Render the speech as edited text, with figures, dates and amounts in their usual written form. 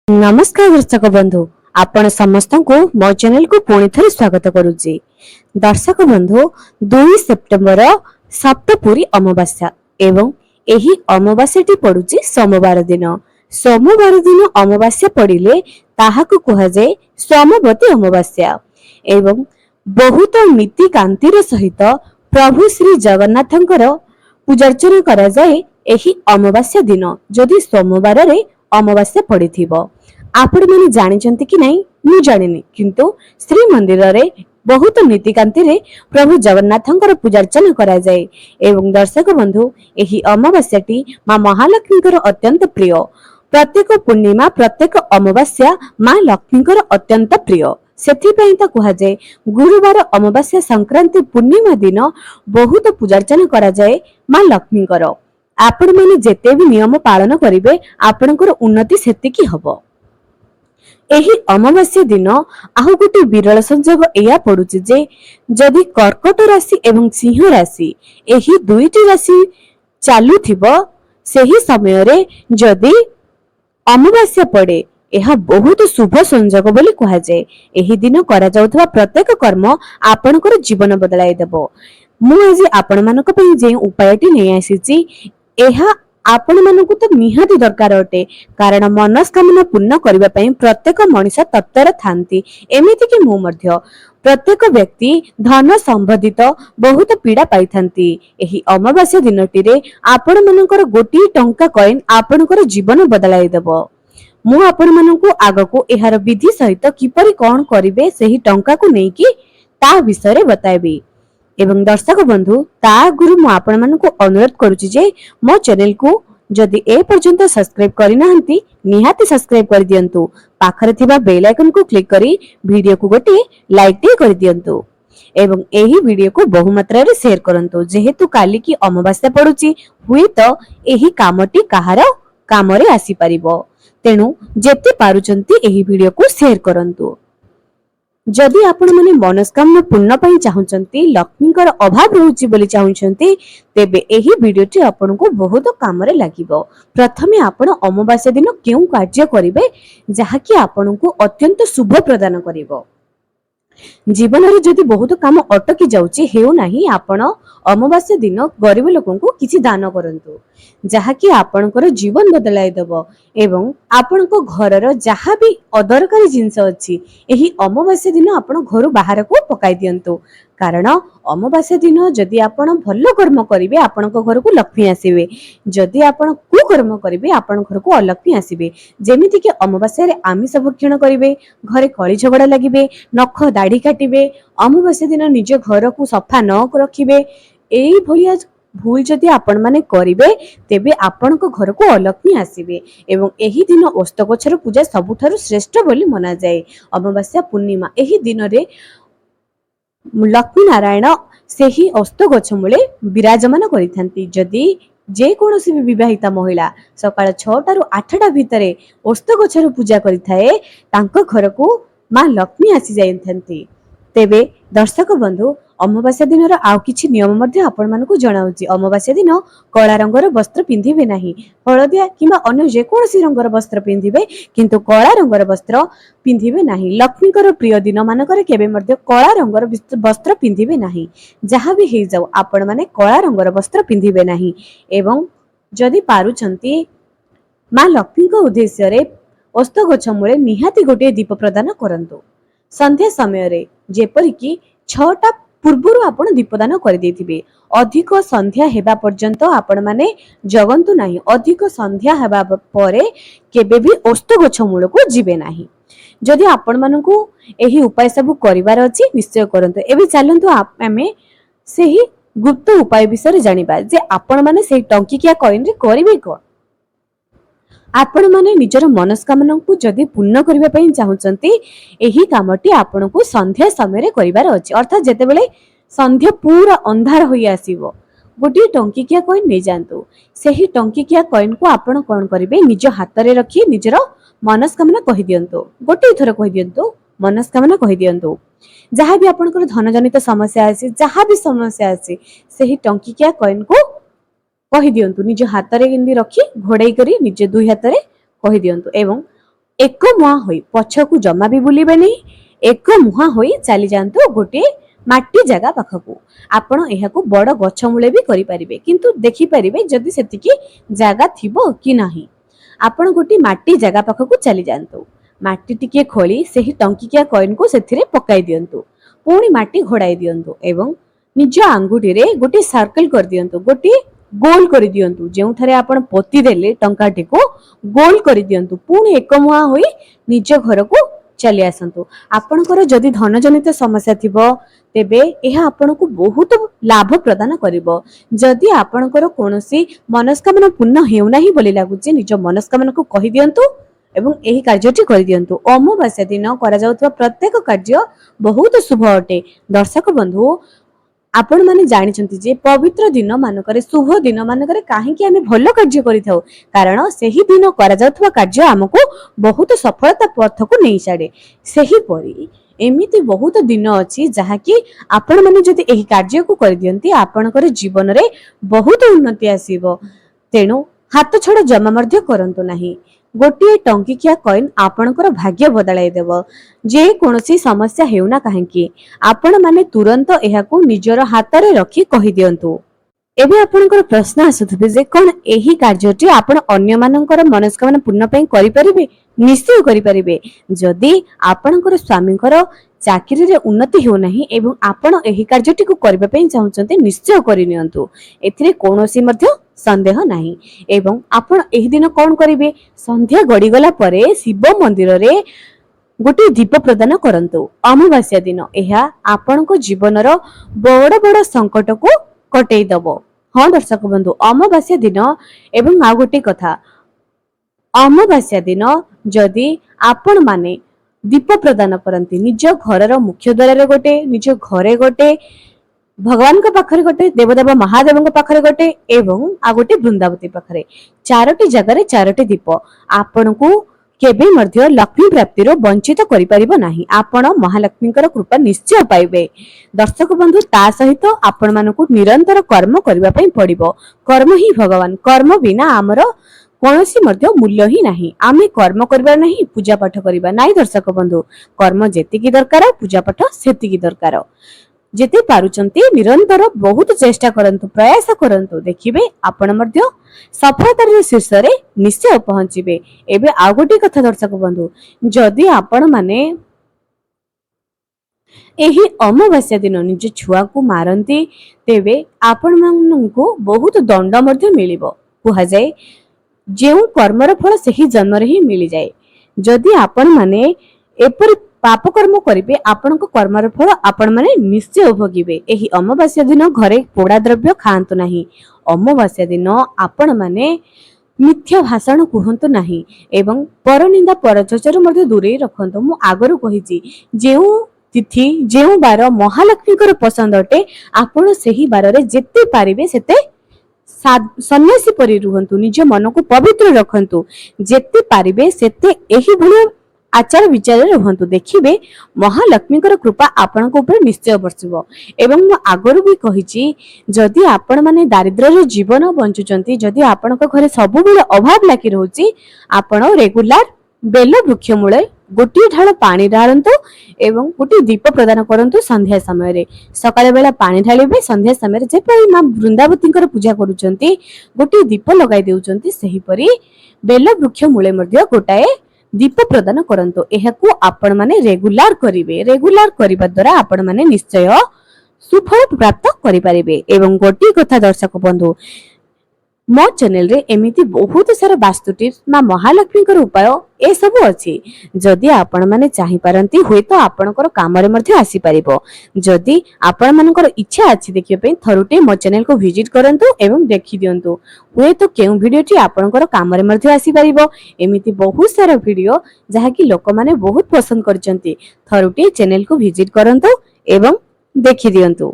नमस्कार दर्शक बंधु आपण समस्त को मो चैनल को पुणी थे स्वागत करुच्ची। दर्शक बंधु 2 सेप्टेम्बर सप्तपुरी अमावास्या एवं एही अमावास्याटी पड़ुची सोमवार दिन। सोमवार दिन अमावास्या पड़िले ताहाकु कुहा जाय सोमवती अमावास्या एवं बहुत नीति कांतिर सहित प्रभु श्री जगन्नाथंकर पूजार्चना करा जाय एही अमावास्या दिन जदि सोमवार रे अमावास्या पड़िथिबो। आपण माने जानिचंती कि नहीं मु जानिनी, किंतु श्री मंदिर रे बहुत नीतिकांति रे प्रभु जगन्नाथंकर पूजार्चना करा जाए एवं दर्शक बंधु एही अमावास्याटी मां महालक्ष्मीकर अत्यंत प्रिय। प्रत्येक पूर्णिमा प्रत्येक अमावास्या मां लक्ष्मीकर अत्यंत प्रिय। सेथिपई त कुहा जाए गुरुवार अमावास्या संक्रांति पूर्णिमा दिन बहुत पूजार्चना करा जाए मां लक्ष्मीकर। आपण माने जेते भी नियम पालन करिवे आपनकर उन्नति सेतिकी हबो। एही अमावास्या दिन आहु गोटे विरल संजोग एया पड़ुछि जे जदि कर्कट राशि एवं सिंह राशि एही दुईटी राशि चालू थिबो सेही समय रे जदि अमावास्या पड़े एहा बहुत शुभ संजोग बोली कहा जाए। एही दिन करा जाउथबा प्रत्येक कर्म आपनकर जीवन बदलाई देबो। मु आज आपण मानक पई जे उपायटी नै आसीछि एहा आपण मानकु तो निहाती दरकार अटे, कारण मनस्कामना पूर्ण करबा पई प्रत्येक मनुष्य तत्पर थांती। एमिति कि मु मध्य प्रत्येक व्यक्ति धन संबंधित बहुत पीड़ा पाई थांती। एही अमावास्या दिनटी रे आपण मानकर गोटी टंका कॉइन आपनकर जीवन बदलाई देबो। मु आपण मानकु आगको एहार विधि सहित किपरि कोन करिवे सेही टंका को नै कि ता विषय रे बताइबी। एवं दर्शक बंधु ता गुरु मु आपण मानकु अनुरोध करूची जे मो चैनल को जदि ए पर्यंत सब्सक्राइब करि नाहंती निहाती सब्सक्राइब कर दियंतु। पाखरे थिबा बेल आइकन को क्लिक करी वीडियो को गोटे लाइक टे कर दियंतु एवं एही वीडियो को बहु मात्रा रे शेयर करंतु। जेहेतु काली की अमावास्या पड़ुची हुई तो एही कामटी कहार काम रे आसी परिबो, तेनु जेते पारुचंती एही वीडियो को शेयर करंतु। जदि आपण माने मनस्कामना पूर्ण पई चाहुचंती लक्ष्मीकर अभाव रहउची बोली चाहुचंती तेबे एही वीडियोटी आपनको बहुत काम रे लागिबो। प्रथमे आपण अमावास्या दिन केउ कार्य करिवे जहा कि आपनको अत्यंत शुभ प्रदान करिवो। जीवन रे जदि बहुत काम अटकी जाउची हेउ नाही आपण अमावास्या दिन गरीब लोकन को किछि दान करंतु जहा कि आपनकर जीवन बदलाई देबो एवं आपनको घरर जहा भी अदरकारी जिंस अछि एही अमावास्या दिन आपण घर बाहर को पकाई दियंतु। कारण अमावास्या दिन जदि आपण भलो कर्म करिवे आपनको घर को लक्ष्मी आसीबे, जदि आपण कुकर्म करिवे आपण घर को अलक्ष्मी आसीबे। जेमिति कि अमावास्या रे आमिष भक्षण करिवे, घरे कଳି झगड़ा लागिबे, नख दाढ़ी काटिबे, अमावास्या दिन निज घर को सफा न रखिबे, एई भलिया भूल जदि आपण माने करिवे तेबे आपनको घर को अलक्ष्मी आसीबे। एवं एही दिन ओस्त गछर पूजा सबुठारु श्रेष्ठ बोली मना जाए। अमावास्या पूर्णिमा एही दिन रे लक्ष्मी नारायण सेही ओस्त गछ मूले विराजमान करिथांती। जदि जे कोनोसी भी विवाहिता महिला सकाळ 6टा रु 8टा भितरे ओस्त गछर पूजा करिथाए तांको घर को मां लक्ष्मी आसी जाइथांती। तेबे दर्शक बंधु अमावास्या दिन आउ किछि नियम मध्ये आपण मानकु जणाउची। अमावास्या दिन कला रंगर वस्त्र पिंधिबे नाही, हळदिया किंबा अन्य जे कोनोसी रंगर वस्त्र पिंधिबे किंतु कला रंगर वस्त्र पिंधिबे नाही। लक्ष्मीकर प्रिय दिन मानकर केबे मध्ये कला रंगर वस्त्र पिंधिबे नाही। जहा भी हे जाऊ आपण माने कला रंगर वस्त्र पिंधिबे नाही। एवं जदि पारुचंती मां लक्ष्मीक उद्देश्य रे ओस्त गछ मूले निहाती गोटे दीप प्रदान करंतु। संध्या समय रे जेपरि कि 6टा पूर्वरु आपण दीपदान कर देथिबे। अधिक संध्या हेबा पर्यंत आपण माने जगंतु नाही। अधिक संध्या हेबा परे केबे भी ओस्त गछ मूल को जिबे नाही। जदि आपण मानकु एही उपाय सब करिवार अछि निश्चय करंतु। एबे चलंतु आमे सेही गुप्त उपाय विषय जानिबा जे आपण माने सेही टंकिकिया कॉइन रे करिवे कोन। आपण माने निजर मनस्कामना को जदि पूर्ण करबा पई चाहुचंती एही कामटी आपनको संध्या समय रे करिवार अछि। अर्थात जेते बेले संध्या पूरा अंधार होई आसीबो गोटी टंकिकिया कॉइन नै जानतु। सेही टंकिकिया कॉइन को आपण कोन करिवे निज हाथ रे रखी निजर मनस्कामना कहि दियंतु। गोटी थोर कहि दियंतु मनस्कामना कहि दियंतु। जहा भी आपनकर धन जनित समस्या आसी जहा भी समस्या आसी सेही टंकिकिया कॉइन को कहि दियंतु। निज हाथ रे गिंदी रखी घोड़ाई करी निज दुई हाथ रे कहि दियंतु एवं ଏକ ମୁହାଁ ହୋଇ ପଛକୁ ଜମା ବି ବୁଲିବେନି। ଏକ ମୁହାଁ ହୋଇ ଚାଲି ଯାଆନ୍ତୁ ଗୋଟିଏ ମାଟି ଜାଗା ପାଖକୁ। ଆପଣ ଏହାକୁ ବଡ ଗଛ ମୂଳେ ବି କରିପାରିବେ, କିନ୍ତୁ ଦେଖିପାରିବେ ଯଦି ସେତିକି ଜାଗା ଥିବ କି ନାହିଁ। ଆପଣ ଗୋଟିଏ ମାଟି ଜାଗା ପାଖକୁ ଚାଲି ଯାଆନ୍ତୁ। ମାଟି ଟିକେ ଖୋଳି ସେହି ଟଙ୍କିକିଆ କଏନକୁ ସେଥିରେ ପକାଇ ଦିଅନ୍ତୁ। ପୁଣି ମାଟି ଘୋଡ଼ାଇ ଦିଅନ୍ତୁ ଏବଂ ନିଜ ଆଙ୍ଗୁଠିରେ ଗୋଟିଏ ସର୍କଲ କରିଦିଅନ୍ତୁ, ଗୋଟିଏ ଗୋଲ କରିଦିଅନ୍ତୁ। ଯେଉଁଠାରେ ଆପଣ ପୋତି ଦେଲେ ଟଙ୍କାଟିକୁ ଗୋଲ କରିଦିଅନ୍ତୁ। ପୁଣି ଏକ ମୁହାଁ ହୋଇ ନିଜ ଘରକୁ ଚାଲି ଆସନ୍ତୁ। ଆପଣଙ୍କର ଯଦି ଧନ ଜନିତ ସମସ୍ୟା ଥିବ ତେବେ ଏହା ଆପଣଙ୍କୁ ବହୁତ ଲାଭ ପ୍ରଦାନ କରିବ। ଯଦି ଆପଣଙ୍କର କୌଣସି ମନସ୍କାମନା ପୂର୍ଣ୍ଣ ହେଉନାହିଁ ବୋଲି ଲାଗୁଛି, ନିଜ ମନସ୍କାମନାକୁ କହିଦିଅନ୍ତୁ ଏବଂ ଏହି କାର୍ଯ୍ୟଟି କରିଦିଅନ୍ତୁ। ଅମାବାସ୍ୟା ଦିନ କରାଯାଉଥିବା ପ୍ରତ୍ୟେକ କାର୍ଯ୍ୟ ବହୁତ ଶୁଭ ଅଟେ। ଦର୍ଶକ ବନ୍ଧୁ, ଆପଣମାନେ ଜାଣିଛନ୍ତି ଯେ ପବିତ୍ର ଦିନ ମାନଙ୍କରେ, ଶୁଭ ଦିନ ମାନଙ୍କରେ କାହିଁକି ଆମେ ଭଲ କାର୍ଯ୍ୟ କରିଥାଉ? କାରଣ ସେହି ଦିନ କରାଯାଉଥିବା କାର୍ଯ୍ୟ ଆମକୁ ବହୁତ ସଫଳତା ପଥକୁ ନେଇ ଛାଡ଼େ। ସେହିପରି ଏମିତି ବହୁତ ଦିନ ଅଛି ଯାହାକି ଆପଣମାନେ ଯଦି ଏହି କାର୍ଯ୍ୟକୁ କରିଦିଅନ୍ତି ଆପଣଙ୍କର ଜୀବନରେ ବହୁତ ଉନ୍ନତି ଆସିବ। ତେଣୁ ହାତ ଛଡ଼ା ଜମା ମଧ୍ୟ କରନ୍ତୁ ନାହିଁ। ଗୋଟିଏ ଟଙ୍କିକିଆ କଏନ ଆପଣଙ୍କର ଭାଗ୍ୟ ବଦଳାଇ ଦେବ। ଯେ କୌଣସି ସମସ୍ୟା ହେଉନା କାହିଁକି, ଆପଣମାନେ ତୁରନ୍ତ ଏହାକୁ ନିଜର ହାତରେ ରଖି କହିଦିଅନ୍ତୁ। ଏବେ ଆପଣଙ୍କର ପ୍ରଶ୍ନ ଆସୁଥିବେ ଯେ କଣ ଏହି କାର୍ଯ୍ୟଟି ଆପଣ ଅନ୍ୟମାନଙ୍କର ମନସ୍କାମନା ପୂର୍ଣ୍ଣ ପାଇଁ କରିପାରିବେ? ନିଶ୍ଚୟ କରିପାରିବେ। ଯଦି ଆପଣଙ୍କର ସ୍ୱାମୀଙ୍କର ଚାକିରିରେ ଉନ୍ନତି ହେଉନାହିଁ ଏବଂ ଆପଣ ଏହି କାର୍ଯ୍ୟଟିକୁ କରିବା ପାଇଁ ଚାହୁଁଛନ୍ତି, ନିଶ୍ଚୟ କରିନିଅନ୍ତୁ। ଏଥିରେ କୌଣସି ମଧ୍ୟ ସନ୍ଦେହ ନାହିଁ। ଏବଂ ଆପଣ ଏହି ଦିନ କଣ କରିବେ? ସନ୍ଧ୍ୟା ଗଡ଼ିଗଲା ପରେ ଶିବ ମନ୍ଦିରରେ ଗୋଟିଏ ଦୀପ ପ୍ରଦାନ କରନ୍ତୁ। ଅମାବାସ୍ୟା ଦିନ ଏହା ଆପଣଙ୍କ ଜୀବନର ବଡ଼ ବଡ଼ ସଙ୍କଟକୁ କଟେଇ ଦବ। ହଁ ଦର୍ଶକ ବନ୍ଧୁ, ଅମାବାସ୍ୟା ଦିନ ଏବଂ ଆଉ ଗୋଟିଏ କଥା, ଅମାବାସ୍ୟା ଦିନ ଯଦି ଆପଣମାନେ ଦୀପ ପ୍ରଦାନ କରନ୍ତି ନିଜ ଘରର ମୁଖ୍ୟ ଦ୍ୱାରରେ ଗୋଟେ, ନିଜ ଘରେ ଗୋଟେ, ଭଗବାନଙ୍କ ପାଖରେ ଗୋଟେ, ଦେବଦେବ ମହାଦେବଙ୍କ ପାଖରେ ଗୋଟେ ଏବଂ ଆଉ ଗୋଟେ ବୃନ୍ଦାବତୀ ପାଖରେ, ଚାରୋଟି ଜାଗାରେ ଚାରୋଟି ଦୀପ ଆପଣଙ୍କୁ କେବେ ମଧ୍ୟ ଲକ୍ଷ୍ମୀ ପ୍ରାପ୍ତିରୁ ବଞ୍ଚିତ କରିପାରିବ ନାହିଁ। ଆପଣ ମହାଲକ୍ଷ୍ମୀଙ୍କର କୃପା ନିଶ୍ଚୟ ପାଇବେ। ଦର୍ଶକ ବନ୍ଧୁ, ତା ସହିତ ଆପଣମାନଙ୍କୁ ନିରନ୍ତର କର୍ମ କରିବା ପାଇଁ ପଡିବ। କର୍ମ ହିଁ ଭଗବାନ। କର୍ମ ବିନା ଆମର କୌଣସି ମଧ୍ୟ ମୂଲ୍ୟ ହିଁ ନାହିଁ। ଆମେ କର୍ମ କରିବା ନାହିଁ, ପୂଜା ପାଠ କରିବା ନାହିଁ। ଦର୍ଶକ ବନ୍ଧୁ, କର୍ମ ଯେତିକି ଦରକାର, ପୂଜା ପାଠ ସେତିକି ଦରକାର। ଯେତେ ପାରୁଛନ୍ତି ନିରନ୍ତର ବହୁତ ଚେଷ୍ଟା କରନ୍ତୁ, ପ୍ରୟାସ କରନ୍ତୁ, ଦେଖିବେ ଆପଣ ମଧ୍ୟ ସଫଳତାର ଶୀର୍ଷରେ ନିଶ୍ଚୟ ପହଞ୍ଚିବେ। ଏବେ ଆଉ ଗୋଟିଏ କଥା ଦର୍ଶକ ବନ୍ଧୁ, ଯଦି ଆପଣମାନେ ଏହି ଅମାବାସ୍ୟା ଦିନ ନିଜ ଛୁଆକୁ ମାରନ୍ତି ତେବେ ଆପଣମାନଙ୍କୁ ବହୁତ ଦଣ୍ଡ ମଧ୍ୟ ମିଳିବ। କୁହାଯାଏ ଯେଉଁ କର୍ମର ଫଳ ସେହି ଜନ୍ମରେ ହିଁ ମିଳିଯାଏ। ଯଦି ଆପଣମାନେ ଏପରି ପାପ କର୍ମ କରିବେ, ଆପଣଙ୍କ କର୍ମର ଫଳ ଆପଣମାନେ ନିଶ୍ଚୟ ଭୋଗିବେ। ଏହି ଅମାବାସ୍ୟା ଦିନ ଘରେ ପୋଡ଼ା ଦ୍ରବ୍ୟ ଖାଆନ୍ତୁ ନାହିଁ। ଅମାବାସ୍ୟା ଦିନ ଆପଣମାନେ ମିଥ୍ୟା ଭାଷଣ କୁହନ୍ତୁ ନାହିଁ ଏବଂ ପରନିନ୍ଦା ପରଚର୍ଚାରୁ ମଧ୍ୟ ଦୂରେଇ ରଖନ୍ତୁ। ମୁଁ ଆଗରୁ କହିଛି, ଯେଉଁ ତିଥି ଯେଉଁ ବାର ମହାଲକ୍ଷ୍ମୀଙ୍କର ପସନ୍ଦ ଅଟେ, ଆପଣ ସେହି ବାରରେ ଯେତେ ପାରିବେ ସେତେ ସନ୍ନ୍ୟାସୀ ପରି ରୁହନ୍ତୁ, ନିଜ ମନକୁ ପବିତ୍ର ରଖନ୍ତୁ। ଯେତେ ପାରିବେ ସେତେ ଏହିଭଳି ଆଚାର ବିଚାରରେ ରୁହନ୍ତୁ, ଦେଖିବେ ମହାଲକ୍ଷ୍ମୀଙ୍କର କୃପା ଆପଣଙ୍କ ଉପରେ ନିଶ୍ଚୟ ବର୍ଷିବ। ଏବଂ ମୁଁ ଆଗରୁ ବି କହିଛି, ଯଦି ଆପଣମାନେ ଦାରିଦ୍ର୍ୟର ଜୀବନ ବଞ୍ଚୁଛନ୍ତି, ଯଦି ଆପଣଙ୍କ ଘରେ ସବୁବେଳେ ଅଭାବ ଲାଗି ରହୁଛି, ଆପଣ ରେଗୁଲାର ବେଲ ବୃକ୍ଷ ମୂଳେ ଗୋଟିଏ ଢାଳ ପାଣି ଢାଳନ୍ତୁ ଏବଂ ଗୋଟିଏ ଦୀପ ପ୍ରଦାନ କରନ୍ତୁ। ସନ୍ଧ୍ୟା ସମୟରେ ସକାଳ ବେଳା ପାଣି ଢାଳିବେ, ସନ୍ଧ୍ୟା ସମୟରେ ଯେପରି ମା ବୃନ୍ଦାବତୀଙ୍କର ପୂଜା କରୁଛନ୍ତି ଗୋଟିଏ ଦୀପ ଲଗାଇ ଦେଉଛନ୍ତି, ସେହିପରି ବେଲ ବୃକ୍ଷ ମୂଳେ ମଧ୍ୟ ଗୋଟାଏ ଦୀପ ପ୍ରଦାନ କରନ୍ତୁ। ଏହାକୁ ଆପଣମାନେ ରେଗୁଲାର କରିବେ। ରେଗୁଲାର କରିବା ଦ୍ୱାରା ଆପଣମାନେ ନିଶ୍ଚୟ ସୁଫଳ ପ୍ରାପ୍ତ କରିପାରିବେ। ଏବଂ ଗୋଟିଏ କଥା ଦର୍ଶକ ବନ୍ଧୁ, ମୋ ଚ୍ୟାନେଲରେ ଏମିତି ବହୁତ ସାରା ବାସ୍ତୁ ଟିପ୍ସ, ମା ମହାଲକ୍ଷ୍ମୀଙ୍କର ଉପାୟ ଏସବୁ ଅଛି। ଯଦି ଆପଣମାନେ ଚାହିଁପାରନ୍ତି ହୁଏତ ଆପଣଙ୍କର କାମରେ ମଧ୍ୟ ଆସିପାରିବ। ଯଦି ଆପଣମାନଙ୍କର ଇଚ୍ଛା ଅଛି ଦେଖିବା ପାଇଁ, ଥରୁଟିଏ ମୋ ଚ୍ୟାନେଲକୁ ଭିଜିଟ କରନ୍ତୁ ଏବଂ ଦେଖିଦିଅନ୍ତୁ। ହୁଏତ କେଉଁ ଭିଡ଼ିଓଟି ଆପଣଙ୍କର କାମରେ ମଧ୍ୟ ଆସିପାରିବ। ଏମିତି ବହୁତ ସାରା ଭିଡ଼ିଓ ଯାହାକି ଲୋକମାନେ ବହୁତ ପସନ୍ଦ କରିଛନ୍ତି। ଥରୁଟିଏ ଚ୍ୟାନେଲକୁ ଭିଜିଟ କରନ୍ତୁ ଏବଂ ଦେଖିଦିଅନ୍ତୁ।